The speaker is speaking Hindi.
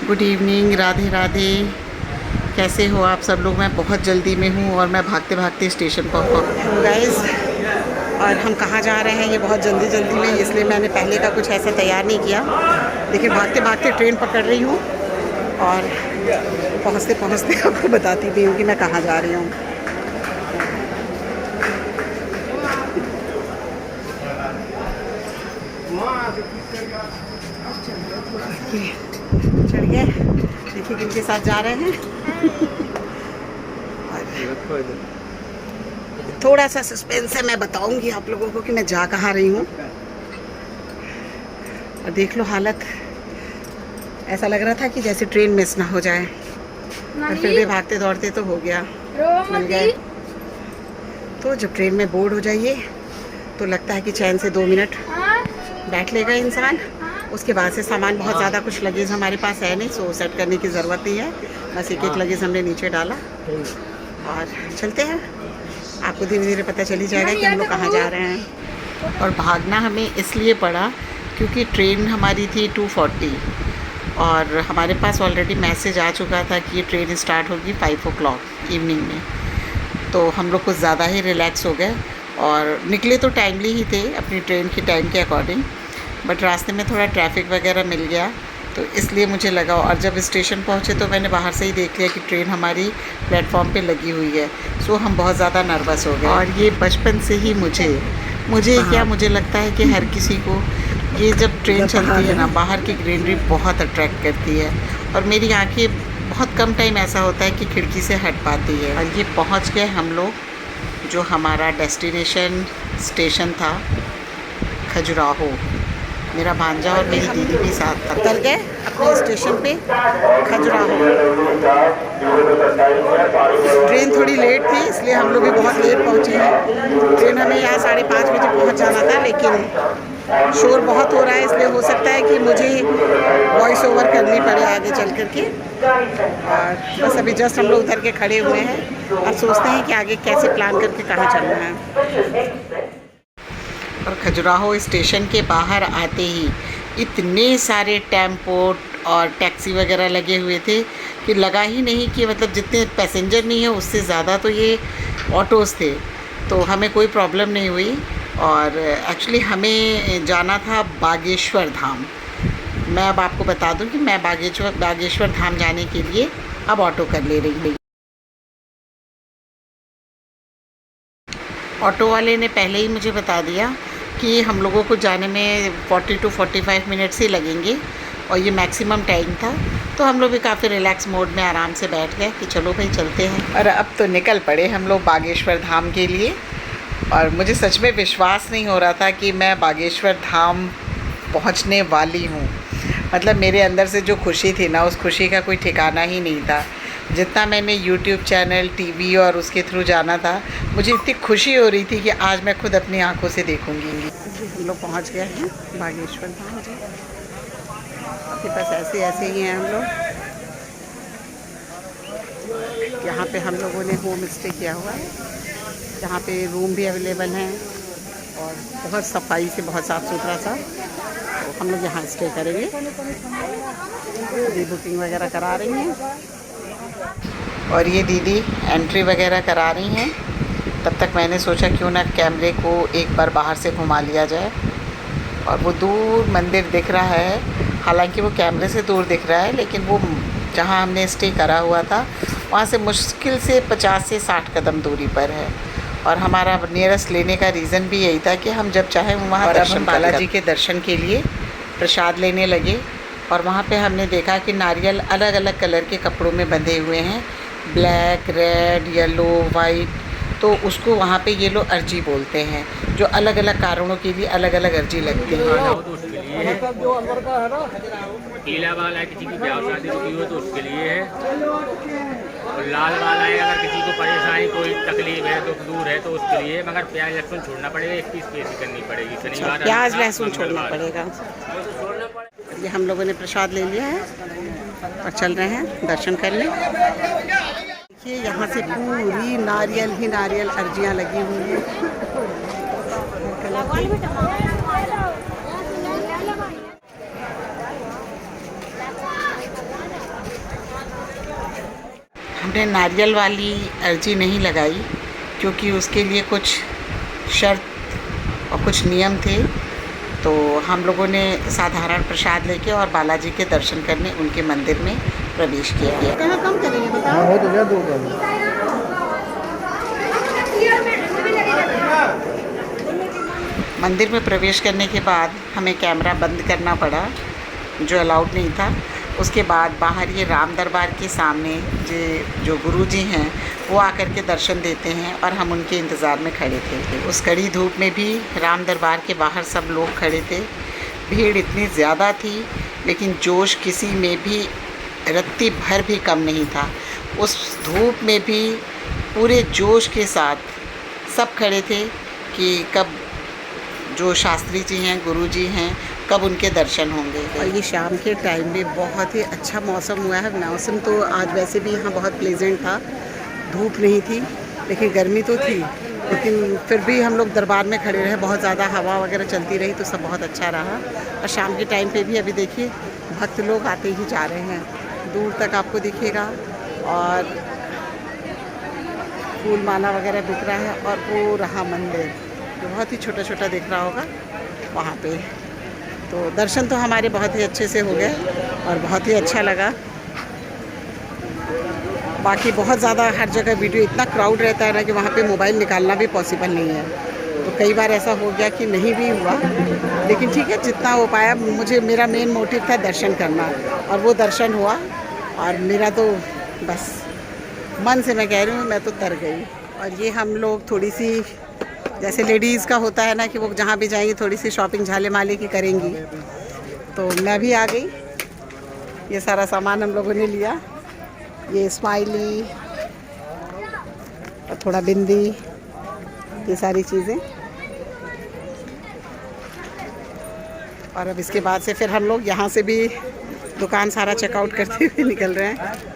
Good evening, Radhe Radhe. कैसे हो आप सब लोग? मैं बहुत जल्दी में हूँ और मैं भागते भागते स्टेशन पर हूँ गाइस। और हम कहाँ जा रहे हैं ये बहुत जल्दी जल्दी में, इसलिए मैंने पहले का कुछ ऐसा तैयार नहीं किया, लेकिन भागते भागते ट्रेन पकड़ रही हूँ और पहुँचते पहुँचते आपको बताती भी हूँ कि मैं कहाँ जा रही हूँ। चढ़ गए, देखिए किनके साथ जा रहे हैं। थोड़ा सा सस्पेंस है, मैं बताऊंगी आप लोगों को कि मैं जा कहाँ रही हूँ। और देख लो हालत, ऐसा लग रहा था कि जैसे ट्रेन मिस ना हो जाए, पर फिर भी भागते दौड़ते तो हो गया, मिल गए। तो जब ट्रेन में बोर्ड हो जाइए तो लगता है कि चैन से 2 मिनट बैठ लेगा इंसान। उसके बाद से सामान बहुत ज़्यादा कुछ लगेज हमारे पास है नहीं, सो सेट करने की ज़रूरत नहीं है। बस एक एक लगेज हमने नीचे डाला और चलते हैं। आपको धीरे धीरे पता चली जाएगा कि हम लोग कहाँ जा रहे हैं। और भागना हमें इसलिए पड़ा क्योंकि ट्रेन हमारी थी 2:40 और हमारे पास ऑलरेडी मैसेज आ चुका था कि ये ट्रेन स्टार्ट होगी 5 o'clock इवनिंग में। तो हम लोग कुछ ज़्यादा ही रिलैक्स हो गए और निकले तो टाइमली ही थे अपनी ट्रेन की टाइम के अकॉर्डिंग, बट रास्ते में थोड़ा ट्रैफिक वगैरह मिल गया, तो इसलिए मुझे लगा। और जब स्टेशन पहुँचे तो मैंने बाहर से ही देख लिया कि ट्रेन हमारी प्लेटफॉर्म पे लगी हुई है, सो हम बहुत ज़्यादा नर्वस हो गए। और ये बचपन से ही मुझे लगता है कि हर किसी को ये जब ट्रेन चलती है ना, बाहर की ग्रीनरी बहुत अट्रैक्ट करती है। और मेरी आँखें बहुत कम टाइम ऐसा होता है कि खिड़की से हट पाती है। और ये पहुँच गए हम लोग, जो हमारा डेस्टिनेशन स्टेशन था खजुराहो। मेरा भांजा और मेरी दीदी भी साथ था। उतर गए अपने स्टेशन पे खजुराहो। ट्रेन थोड़ी लेट थी इसलिए हम लोग भी बहुत लेट पहुँचे हैं। ट्रेन हमें यहाँ 5:30 बजे पहुँच जाना था, लेकिन शोर बहुत हो रहा है, इसलिए हो सकता है कि मुझे वॉइस ओवर करनी पड़े आगे चल कर के। और बस अभी जस्ट हम लोग उतर के खड़े हुए हैं, अब सोचते हैं कि आगे कैसे प्लान करके कहाँ चलना है। और खजुराहो स्टेशन के बाहर आते ही इतने सारे टेम्पो और टैक्सी वगैरह लगे हुए थे कि लगा ही नहीं कि मतलब जितने पैसेंजर नहीं है उससे ज़्यादा तो ये ऑटोज़ थे, तो हमें कोई प्रॉब्लम नहीं हुई। और एक्चुअली हमें जाना था बागेश्वर धाम। मैं अब आपको बता दूं कि मैं बागेश्वर धाम जाने के लिए अब ऑटो कर ले रही हूँ। ऑटो वाले ने पहले ही मुझे बता दिया कि हम लोगों को जाने में 40 to 45 मिनट्स ही लगेंगे और ये मैक्सिमम टाइम था, तो हम लोग भी काफ़ी रिलैक्स मोड में आराम से बैठ गए कि चलो भाई चलते हैं। और अब तो निकल पड़े हम लोग बागेश्वर धाम के लिए। और मुझे सच में विश्वास नहीं हो रहा था कि मैं बागेश्वर धाम पहुंचने वाली हूं। मतलब मेरे अंदर से जो खुशी थी ना, उस खुशी का कोई ठिकाना ही नहीं था। जितना मैंने यूट्यूब चैनल, टीवी और उसके थ्रू जाना था, मुझे इतनी खुशी हो रही थी कि आज मैं खुद अपनी आंखों से देखूंगी। हम लोग पहुंच गए हैं बागेश्वर धाम जी। आपके पास ऐसे ही हैं हम लोग। यहाँ पे हम लोगों ने होम स्टे किया हुआ है, यहाँ पे रूम भी अवेलेबल हैं और बहुत सफाई से, बहुत साफ़ सुथरा सा। तो हम लोग यहाँ स्टे करेंगे। अभी बुकिंग वगैरह करा रही हैं और ये दीदी एंट्री वगैरह करा रही हैं। तब तक मैंने सोचा क्यों ना कैमरे को एक बार बाहर से घुमा लिया जाए। और वो दूर मंदिर दिख रहा है, हालांकि वो कैमरे से दूर दिख रहा है, लेकिन वो जहाँ हमने स्टे करा हुआ था वहाँ से मुश्किल से 50 से 60 कदम दूरी पर है। और हमारा नियरेस्ट लेने का रीज़न भी यही था कि हम जब चाहें वहाँ दर्शन, बालाजी के दर्शन के लिए प्रसाद लेने लगे। और वहाँ पे हमने देखा कि नारियल अलग अलग कलर के कपड़ों में बंधे हुए हैं, ब्लैक, रेड, येलो, वाइट। तो उसको वहाँ पे ये लोग अर्जी बोलते हैं, जो अलग अलग कारणों के लिए अलग अलग अर्जी लगती है। पीला वाला है किसी की ब्याह शादी रुकी हो तो उसके लिए है, और लाल वाला है अगर किसी को परेशानी, कोई तकलीफ है, दुख दूर है तो उसके लिए। मगर प्याज लहसुन छोड़ना पड़ेगा, 1 पीस पेशी करनी पड़ेगी शनिवार। प्याज लहसुन छोड़ना पड़ेगा। ये हम लोगों ने प्रसाद ले लिया है और चल रहे हैं दर्शन करने। देखिए यहाँ से पूरी नारियल ही नारियल अर्जियाँ लगी हुई हैं। हमने नारियल वाली अर्जी नहीं लगाई क्योंकि उसके लिए कुछ शर्त और कुछ नियम थे। तो हम लोगों ने साधारण प्रसाद लेके और बालाजी के दर्शन करने उनके मंदिर में प्रवेश किया। कहाँ कम करेंगे बताओ? हो तो गया 2 कम। मंदिर में प्रवेश करने के बाद हमें कैमरा बंद करना पड़ा, जो अलाउड नहीं था। उसके बाद बाहर ये राम दरबार के सामने जो गुरुजी हैं वो आकर के दर्शन देते हैं और हम उनके इंतज़ार में खड़े थे। उस कड़ी धूप में भी राम दरबार के बाहर सब लोग खड़े थे। भीड़ इतनी ज़्यादा थी लेकिन जोश किसी में भी रत्ती भर भी कम नहीं था। उस धूप में भी पूरे जोश के साथ सब खड़े थे कि कब जो शास्त्री जी हैं, गुरुजी हैं, कब उनके दर्शन होंगे। और ये शाम के टाइम में बहुत ही अच्छा मौसम हुआ है। मौसम तो आज वैसे भी यहाँ बहुत प्लेजेंट था, धूप नहीं थी लेकिन गर्मी तो थी, लेकिन फिर भी हम लोग दरबार में खड़े रहे। बहुत ज़्यादा हवा वगैरह चलती रही तो सब बहुत अच्छा रहा। और शाम के टाइम पे भी अभी देखिए भक्त लोग आते ही जा रहे हैं, दूर तक आपको दिखेगा और फूल माला वगैरह बिक रहा है। और वो रहा मंदिर जो बहुत ही छोटा छोटा दिख रहा होगा वहाँ पे। तो दर्शन तो हमारे बहुत ही अच्छे से हो गए और बहुत ही अच्छा लगा। बाकी बहुत ज़्यादा हर जगह वीडियो इतना क्राउड रहता है ना कि वहाँ पे मोबाइल निकालना भी पॉसिबल नहीं है। तो कई बार ऐसा हो गया कि नहीं भी हुआ, लेकिन ठीक है जितना हो पाया। मेरा मेन मोटिव था दर्शन करना और वो दर्शन हुआ। और मेरा तो बस मन से मैं कह रही हूँ, मैं तो तर गई। और ये हम लोग थोड़ी सी जैसे लेडीज़ का होता है ना कि वो जहाँ भी जाएंगी थोड़ी सी शॉपिंग झाले माले की करेंगी, तो मैं भी आ गई। ये सारा सामान हम लोगों ने लिया, ये स्माइली और थोड़ा बिंदी, ये सारी चीज़ें। और अब इसके बाद से फिर हम लोग यहाँ से भी दुकान सारा चेकआउट करते हुए निकल रहे हैं।